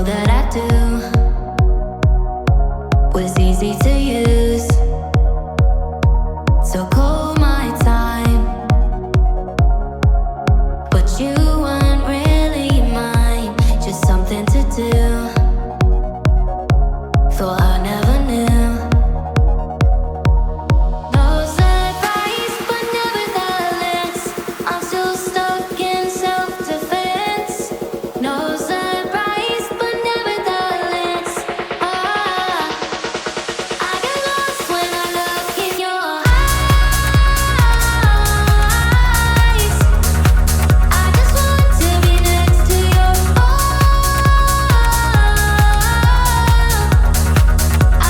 all that I do was easy to use. So call my time, but you weren't really mine, just something to do. Thought I never knew. No surprise, but nevertheless, I'm still stuck in self-defense. No surprise, but nevertheless, I get lost when I look in your eyes. I just want to be next to your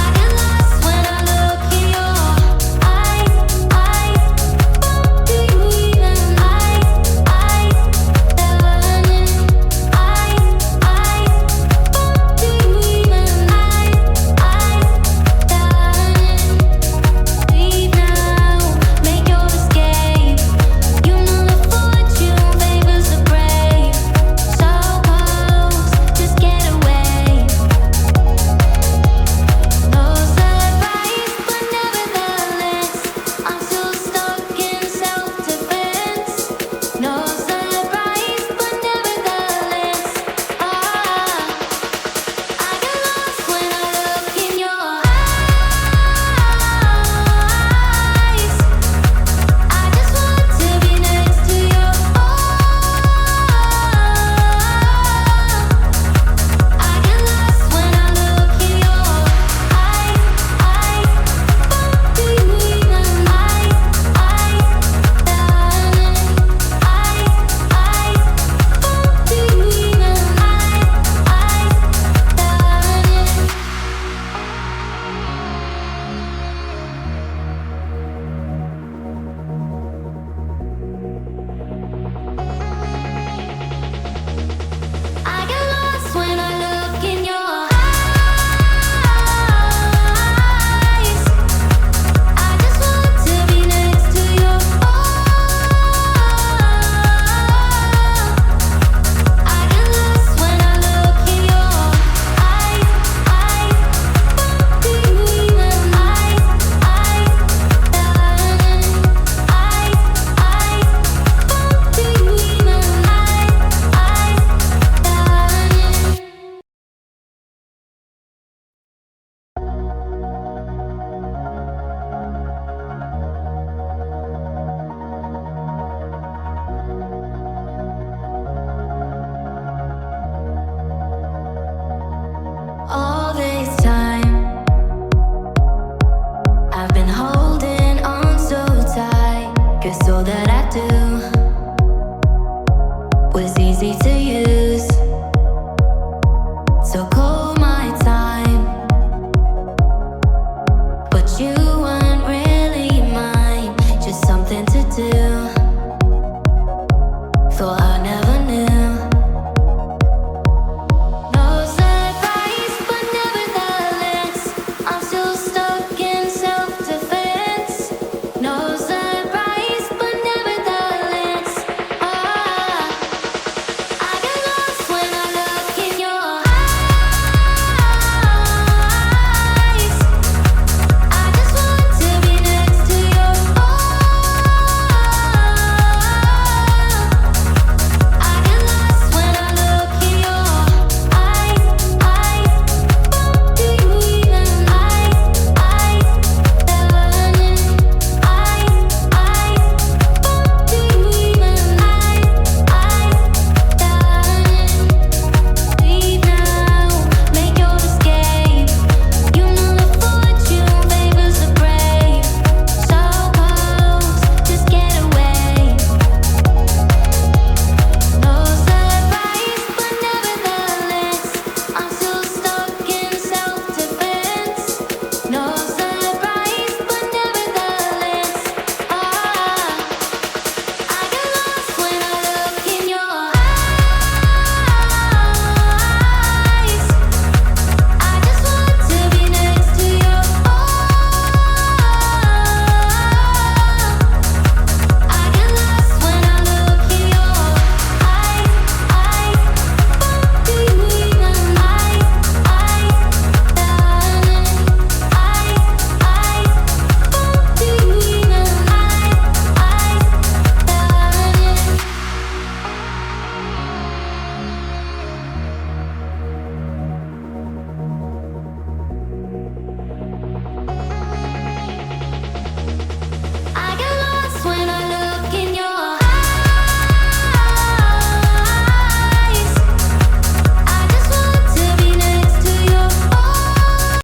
I get lost when I look in your eyes. Do you even do you even leave now, make your escape. You know the fortune favors the brave. So close, just get away. No surprise, but nevertheless, I'm still stuck in self-defense. No surprise, but nevertheless, I get lost when I look in your eyes. I just want to be next to your I get lost when I look in your eyes. Do you even do you even I get lost when I look in your eyes. I just want to be next to your I get lost when I look in your eyes. Do you even do you even all this time I've been holding on so tight, 'cause all that I do was easy to